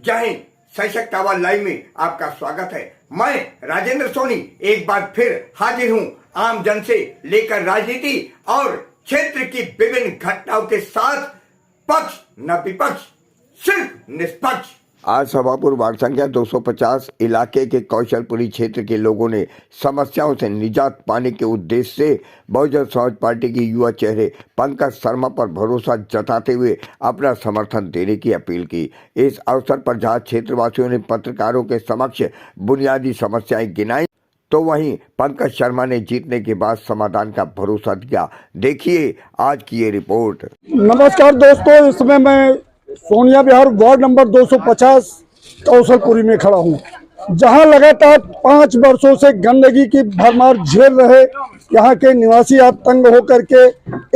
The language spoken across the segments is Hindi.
जय हिंद। सशक्त आवाज लाइव में आपका स्वागत है। मैं राजेंद्र सोनी एक बार फिर हाजिर हूं आम जन से लेकर राजनीति और क्षेत्र की विभिन्न घटनाओं के साथ, पक्ष न विपक्ष, सिर्फ निष्पक्ष। आज सभापुर वार्ड संख्या 250 इलाके के कौशलपुरी क्षेत्र के लोगों ने समस्याओं से निजात पाने के उद्देश्य से बहुजन समाज पार्टी के युवा चेहरे पंकज शर्मा पर भरोसा जताते हुए अपना समर्थन देने की अपील की। इस अवसर पर जहां क्षेत्रवासियों ने पत्रकारों के समक्ष बुनियादी समस्याएं गिनाई, तो वहीं पंकज शर्मा ने जीतने के बाद समाधान का भरोसा दिया। देखिए आज की ये रिपोर्ट। नमस्कार दोस्तों, इसमें मैं सोनिया विहार वार्ड नंबर 250 कौशलपुरी में खड़ा हूं, जहां लगातार 5 वर्षों से गंदगी की भरमार झेल रहे यहां के निवासी आज तंग होकर के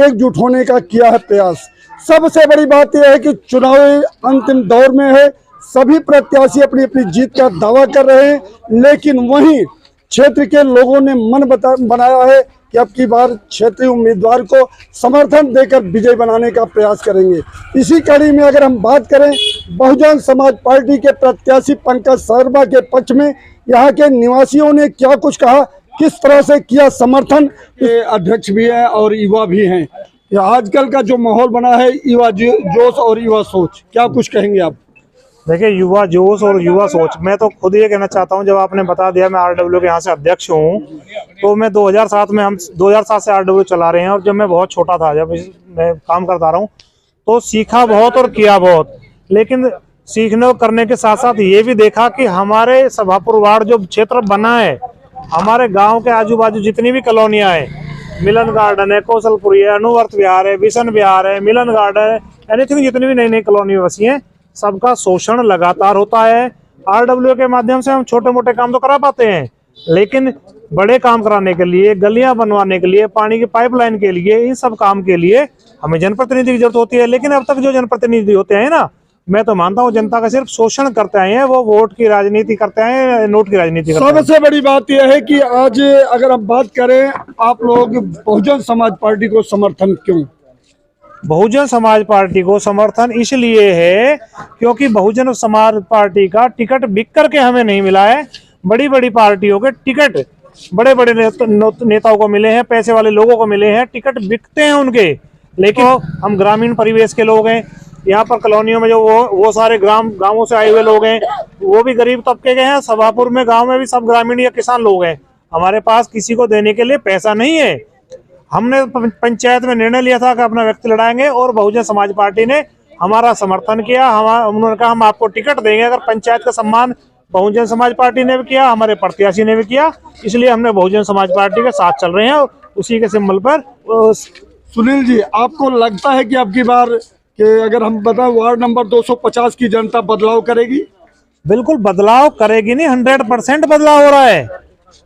एकजुट होने का किया है प्रयास। सबसे बड़ी बात यह है कि चुनावी अंतिम दौर में है, सभी प्रत्याशी अपनी अपनी जीत का दावा कर रहे हैं, लेकिन वहीं क्षेत्र के लोगों ने मन बनाया है कि अब की बार क्षेत्रीय उम्मीदवार को समर्थन देकर विजय बनाने का प्रयास करेंगे। इसी कड़ी में अगर हम बात करें बहुजन समाज पार्टी के प्रत्याशी पंकज शर्मा के पक्ष में यहाँ के निवासियों ने क्या कुछ कहा, किस तरह से किया समर्थन, अध्यक्ष भी है और युवा भी हैं। आजकल का जो माहौल बना है, युवा जोश और युवा सोच, क्या कुछ कहेंगे आप? देखिए, युवा जोश और युवा सोच, मैं तो खुद ये कहना चाहता हूँ, जब आपने बता दिया मैं आरडब्ल्यू के यहाँ से अध्यक्ष हूँ, तो मैं 2007 में, हम 2007 से आरडब्ल्यू चला रहे हैं, और जब मैं बहुत छोटा था, जब मैं काम करता रहा हूँ, तो सीखा बहुत और किया बहुत। लेकिन सीखने करने के साथ साथ ये भी देखा कि हमारे सभापुर वार्ड जो क्षेत्र बना है, हमारे गाँव के आजू बाजू जितनी भी कॉलोनियाँ हैं, मिलन गार्डन है, कौशलपुरी है, अनुवर्त विहार है, बिशन विहार है, मिलन गार्डन है, एनीथिंग, जितनी भी नई नई कॉलोनी बसी हैं, सबका शोषण लगातार होता है। आरडब्ल्यू के माध्यम से हम छोटे मोटे काम तो करा पाते हैं, लेकिन बड़े काम कराने के लिए, गलियां बनवाने के लिए, पानी की पाइपलाइन के लिए, इन सब काम के लिए हमें जनप्रतिनिधि की जरूरत होती है। लेकिन अब तक जो जनप्रतिनिधि होते हैं ना, मैं तो मानता हूँ जनता का सिर्फ शोषण करते आए हैं, वो वोट की राजनीति करते हैं, नोट की राजनीति करते हैं। सबसे बड़ी बात यह है कि आज अगर हम बात करें, आप लोग बहुजन समाज पार्टी को समर्थन क्यों? बहुजन समाज पार्टी को समर्थन इसलिए है क्योंकि बहुजन समाज पार्टी का टिकट बिक करके हमें नहीं मिला है। बड़ी बड़ी पार्टियों के टिकट बड़े बड़े नेताओं को मिले हैं, पैसे वाले लोगों को मिले हैं, टिकट बिकते हैं उनके। लेकिन हम ग्रामीण परिवेश के लोग हैं, यहाँ पर कॉलोनियों में जो वो सारे गांवों से आए हुए लोग हैं, वो भी गरीब तबके के हैं। सभापुर में गाँव में भी सब ग्रामीण या किसान लोग हैं। हमारे पास किसी को देने के लिए पैसा नहीं है। हमने पंचायत में निर्णय लिया था कि अपना व्यक्ति लड़ाएंगे, और बहुजन समाज पार्टी ने हमारा समर्थन किया। उन्होंने कहा हम आपको टिकट देंगे। अगर पंचायत का सम्मान बहुजन समाज पार्टी ने भी किया, हमारे प्रत्याशी ने भी किया, इसलिए हमने बहुजन समाज पार्टी के साथ चल रहे हैं, और उसी के सिंबल पर। सुनील जी, आपको लगता है कि अब की बार कि अगर हम बताएं वार्ड नंबर 250 की जनता बदलाव करेगी? बिल्कुल बदलाव करेगी, नहीं 100% बदलाव हो रहा है।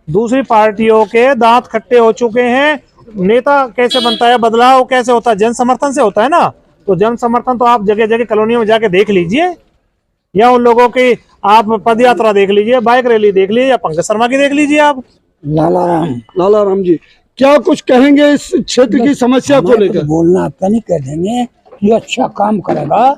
दूसरी पार्टियों के दांत खट्टे हो चुके हैं। नेता कैसे बनता है, बदलाव कैसे होता है? जन समर्थन से होता है ना। तो जन समर्थन तो आप जगह जगह कॉलोनियों में जाके देख लीजिए, या उन लोगों की आप पद यात्रा देख लीजिए, बाइक रैली देख लीजिए, या पंकज शर्मा की देख लीजिए आप। लालाराम जी, क्या कुछ कहेंगे इस क्षेत्र की समस्या को लेकर? बोलना आता नहीं, कह देंगे जो अच्छा काम करेगा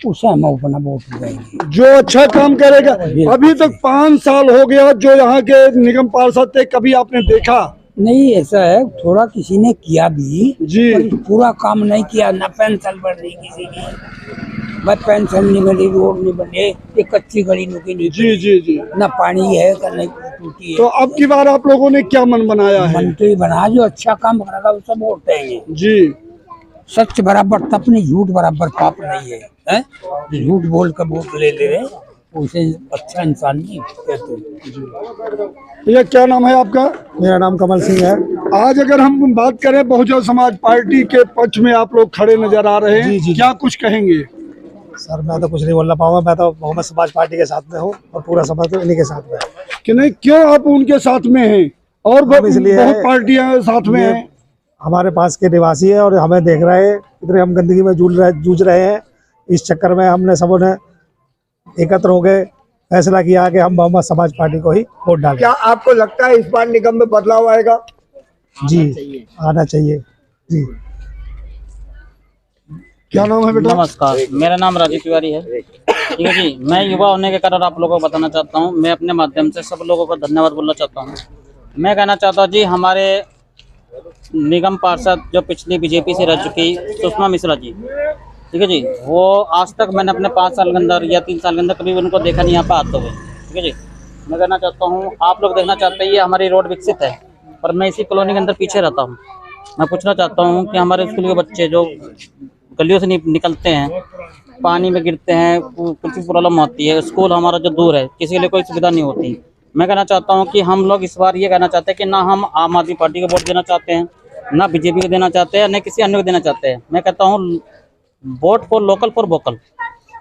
उसे हम अपना वोट देंगे। जो अच्छा काम करेगा। अभी तक 5 साल हो गया जो यहाँ के निगम पार्षद थे, कभी आपने देखा? नहीं, ऐसा है, थोड़ा किसी ने किया भी जी, पूरा काम नहीं किया। न पेंशन बढ़ रही किसी की, बस पेंशन नहीं बनी, रोड नहीं बने, एक कच्ची गली नहीं, जी जी जी, न पानी है नहीं टूटी है। तो अब की बार आप लोगों ने क्या मन बनाया है? मन तो ही बना, जो अच्छा काम करेगा उसे वोट देंगे जी। सच बराबर तप नहीं, झूठ बराबर पाप नहीं है, झूठ बोल कर वोट ले रहे उसे अच्छा इंसान नहीं कहते। ये क्या नाम है आपका? मेरा नाम कमल सिंह है। आज अगर हम बात करें बहुजन समाज पार्टी के पक्ष में आप लोग खड़े नजर आ रहे हैं, क्या कुछ कहेंगे? सर, मैं तो कुछ नहीं बोलना पाऊंगा। मैं तो बहुजन समाज पार्टी के साथ में हूँ, और पूरा समाज तो इन्हीं के साथ में है। कि नहीं, क्यों आप उनके साथ में हैं? और बहुत पार्टियां साथ में हैं। हमारे पास के निवासी है और हमें देख रहे हैं, इतने हम गंदगी में जूझ रहे हैं। इस चक्कर में हमने सबों ने एकत्र हो गए, फैसला किया कि हम बहुमत समाज पार्टी को ही वोट डालें। क्या आपको लगता है इस बार निगम में बदलाव आएगा? जी, आना चाहिए जी। क्या नाम है बेटा? नमस्कार, मेरा नाम राजीव तिवारी है। ठीक है जी। मैं युवा होने के कारण आप लोगों को बताना चाहता हूँ, मैं अपने माध्यम से सब लोगों को धन्यवाद बोलना चाहता हूँ। मैं कहना चाहता हूँ जी, हमारे निगम पार्षद जो पिछली बीजेपी से रह चुकी सुषमा मिश्रा जी, ठीक है जी, वो आज तक मैंने अपने 5 साल के अंदर या 3 साल के अंदर कभी उनको देखा नहीं यहाँ पे आते हुए। ठीक है जी। मैं कहना चाहता हूँ, आप लोग देखना चाहते हैं ये हमारी रोड विकसित है, पर मैं इसी कॉलोनी के अंदर पीछे रहता हूँ। मैं पूछना चाहता हूँ कि हमारे स्कूल के बच्चे जो गलियों से निकलते हैं, पानी में गिरते हैं, कुछ प्रॉब्लम होती है, स्कूल हमारा जो दूर है, किसी के लिए कोई सुविधा नहीं होती। मैं कहना चाहता हूँ कि हम लोग इस बार ये कहना चाहते हैं कि ना हम आम आदमी पार्टी को वोट देना चाहते हैं, ना बीजेपी को देना चाहते हैं, न किसी अन्य को देना चाहते हैं। मैं कहता हूँ vote for local for vocal.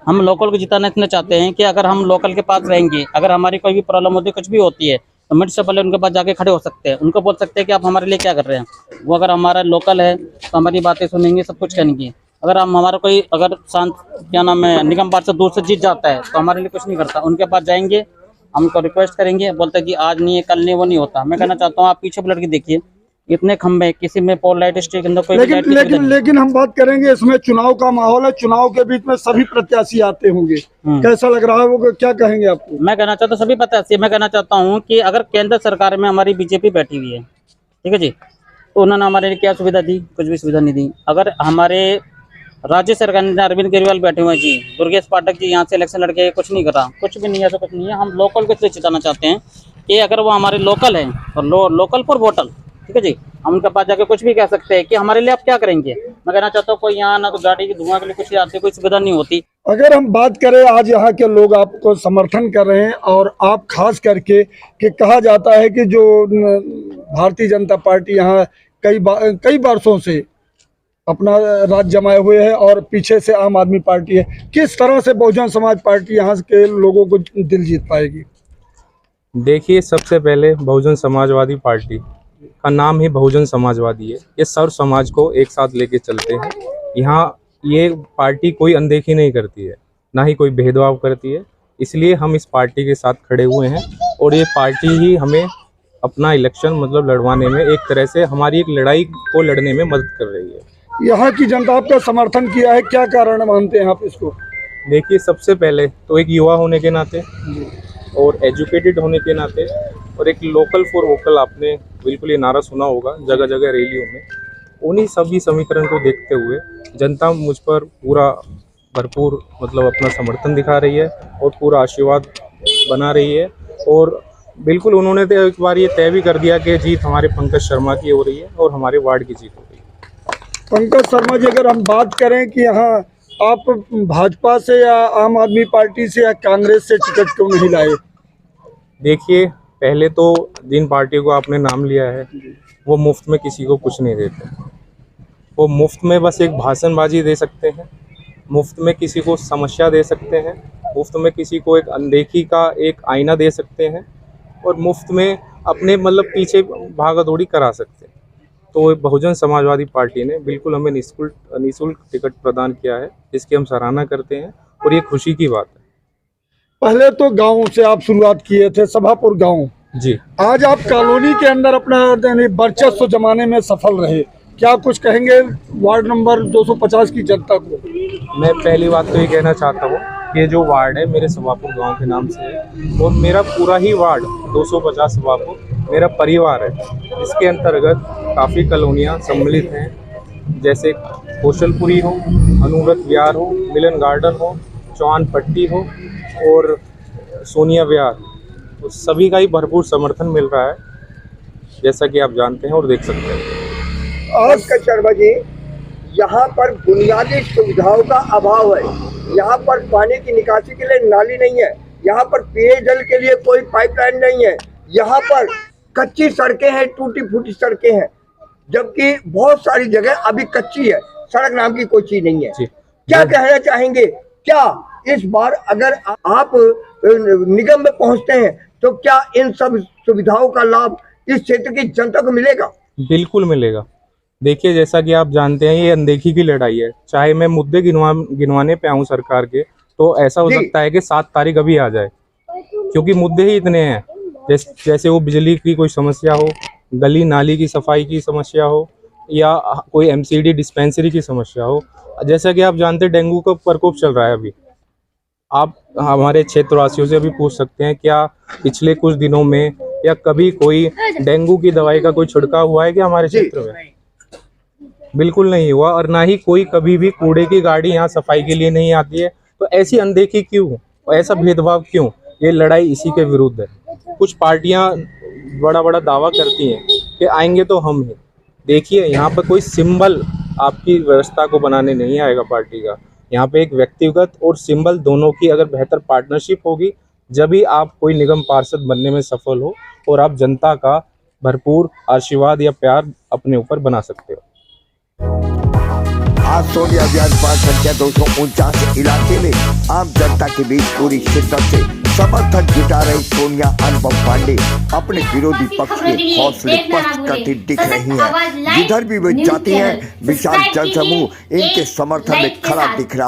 हम लोकल को जिताना इतना चाहते हैं कि अगर हम लोकल के पास रहेंगे, अगर हमारी कोई भी प्रॉब्लम होती है, कुछ भी होती है, तो मिनट से पहले उनके पास जाके खड़े हो सकते हैं, उनको बोल सकते हैं कि आप हमारे लिए क्या कर रहे हैं। वो अगर हमारा लोकल है तो हमारी बातें सुनेंगे, सब कुछ करेंगे। अगर हम हमारा कोई अगर शांत क्या नाम है निगम पार्षद दूर से जीत जाता है तो हमारे लिए कुछ नहीं करता, उनके पास जाएंगे, हमको रिक्वेस्ट करेंगे, बोलते हैं कि आज नहीं है, कल नहीं, वो नहीं होता। मैं कहना चाहता हूँ आप पीछे पलट के देखिए, इतने खंबे, किसी में पोल लाइट स्ट्रीट के अंदर कोई लाइट की सुविधा नहीं। लेकिन हम बात करेंगे, इसमें चुनाव का माहौल है, चुनाव के बीच में सभी प्रत्याशी आते होंगे, कैसा लग रहा है, वो क्या कहेंगे आपको? मैं कहना चाहता हूँ सभी प्रत्याशी, मैं कहना चाहता हूँ कि अगर केंद्र सरकार में हमारी बीजेपी बैठी हुई है, ठीक है जी, तो उन्होंने हमारे लिए क्या सुविधा दी? कुछ भी सुविधा नहीं दी। अगर हमारे राज्य सरकार ने अरविंद केजरीवाल बैठे हुए हैं जी, दुर्गेश पाठक जी यहाँ से इलेक्शन लड़के कुछ नहीं करा, कुछ भी नहीं है, ऐसा कुछ नहीं है। हम लोकल को इसलिए जिताना चाहते हैं कि अगर वो हमारे लोकल हैं तो लोकल फॉर वोटल, ठीक है जी, हम उनके पास जाके कुछ भी कह सकते हैं कि हमारे लिए आप क्या करेंगे। मैं कहना चाहता हूँ कोई यहाँ ना तो गाड़ी की धुआं के लिए कुछ आती, कोई सुविधा नहीं होती। अगर हम बात करें, आज यहाँ के लोग आपको समर्थन कर रहे हैं, और आप खास करके कि कहा जाता है कि जो भारतीय जनता पार्टी यहाँ कई वर्षों से अपना राज जमाए हुए है और पीछे से आम आदमी पार्टी है, किस तरह से बहुजन समाज पार्टी यहाँ के लोगों को दिल जीत पाएगी? देखिए, सबसे पहले बहुजन समाजवादी पार्टी का नाम ही बहुजन समाजवादी है। ये सर्व समाज को एक साथ लेके चलते हैं। यहाँ ये पार्टी कोई अनदेखी नहीं करती है, ना ही कोई भेदभाव करती है, इसलिए हम इस पार्टी के साथ खड़े हुए हैं। और ये पार्टी ही हमें अपना इलेक्शन मतलब लड़वाने में, एक तरह से हमारी एक लड़ाई को लड़ने में मदद कर रही है। यहाँ की जनता आपका समर्थन किया है, क्या कारण मानते हैं आप इसको? देखिए, सबसे पहले तो एक युवा होने के नाते और एजुकेटेड होने के नाते, और एक लोकल फॉर वोकल, आपने बिल्कुल ये नारा सुना होगा जगह जगह रैलियों में, उन्हीं सभी समीकरण को देखते हुए जनता मुझ पर पूरा भरपूर मतलब अपना समर्थन दिखा रही है और पूरा आशीर्वाद बना रही है। और बिल्कुल उन्होंने तो एक बार ये तय भी कर दिया कि जीत हमारे पंकज शर्मा की हो रही है और हमारे वार्ड की जीत हो रही है। पंकज शर्मा जी, अगर हम बात करें कि यहाँ आप भाजपा से या आम आदमी पार्टी से या कांग्रेस से टिकट क्यों नहीं लाए? देखिए, पहले तो जिन पार्टियों को आपने नाम लिया है वो मुफ्त में किसी को कुछ नहीं देते। वो मुफ्त में बस एक भाषणबाजी दे सकते हैं, मुफ्त में किसी को समस्या दे सकते हैं, मुफ्त में किसी को एक अनदेखी का एक आईना दे सकते हैं, और मुफ्त में अपने मतलब पीछे भागा दौड़ी करा सकते हैं। तो बहुजन समाजवादी पार्टी ने बिल्कुल हमें निःशुल्क टिकट प्रदान किया है, जिसकी हम सराहना करते हैं और ये खुशी की बात है। पहले तो गांव से आप शुरुआत किए थे, सभापुर गांव जी, आज आप कॉलोनी के अंदर अपना वर्चस्व जमाने में सफल रहे, क्या कुछ कहेंगे वार्ड नंबर 250 की जनता को? मैं पहली बात तो ये कहना चाहता हूँ, ये जो वार्ड है मेरे सभापुर गांव के नाम से है, और मेरा पूरा ही वार्ड 250 सभापुर मेरा परिवार है। इसके अंतर्गत काफ़ी कॉलोनियाँ सम्मिलित हैं, जैसे कौशलपुरी हो, अनुव्रत विहार हो, मिलन गार्डन हो, चौहान पट्टी हो और सोनिया विहार, तो सभी का ही भरपूर समर्थन मिल रहा है, जैसा कि आप जानते हैं और देख सकते हैं। पंकज शर्मा जी, यहाँ पर बुनियादी सुविधाओं का अभाव है। यहाँ पर पानी की निकासी के लिए नाली नहीं है, यहाँ पर पेयजल के लिए कोई पाइपलाइन नहीं है, यहाँ पर कच्ची सड़कें हैं, टूटी फूटी सड़कें हैं, जबकि बहुत सारी जगह अभी कच्ची है, सड़क नाम की कोई चीज नहीं है। क्या कहना चाहेंगे, क्या इस बार अगर आप निगम में पहुंचते हैं तो क्या इन सब सुविधाओं का लाभ इस क्षेत्र की जनता को मिलेगा? बिल्कुल मिलेगा। देखिए, जैसा कि आप जानते हैं, ये अनदेखी की लड़ाई है। चाहे मैं मुद्दे गिनवाने पे आऊँ सरकार के, तो ऐसा हो सकता है कि 7 तारीख अभी आ जाए, क्योंकि मुद्दे ही इतने हैं। जैसे वो बिजली की कोई समस्या हो, गली नाली की सफाई की समस्या हो, या कोई MCD डिस्पेंसरी की समस्या हो। जैसा कि आप जानते हैं, डेंगू का प्रकोप चल रहा है अभी। आप हमारे क्षेत्रवासियों से भी पूछ सकते हैं, क्या पिछले कुछ दिनों में या कभी कोई डेंगू की दवाई का कोई छिड़काव हुआ है क्या हमारे क्षेत्र में? बिल्कुल नहीं हुआ। और ना ही कोई कभी भी कूड़े की गाड़ी यहाँ सफाई के लिए नहीं आती है। तो ऐसी अनदेखी क्यों और ऐसा भेदभाव क्यों? ये लड़ाई इसी के विरुद्ध है। कुछ पार्टियां बड़ा बड़ा दावा करती हैं कि आएंगे तो हम ही। देखिए, यहाँ पर कोई सिंबल आपकी व्यवस्था को बनाने नहीं आएगा पार्टी का। यहाँ पे एक व्यक्तिगत और सिंबल दोनों की अगर बेहतर पार्टनरशिप होगी, जब ही आप कोई निगम पार्षद बनने में सफल हो और आप जनता का भरपूर आशीर्वाद या प्यार अपने ऊपर बना सकते हो। आज सोनिया विहार पार्क संख्या 249 इलाके में आम जनता के बीच पूरी शिद्दत से समर्थन जुटा रही सोनिया अनुपम पांडे अपने विरोधी पक्ष के हौसले पस्त करती दिख रही हैं। जिधर भी वे जाती हैं, विशाल जनसमूह इनके समर्थन में खड़ा दिख रहा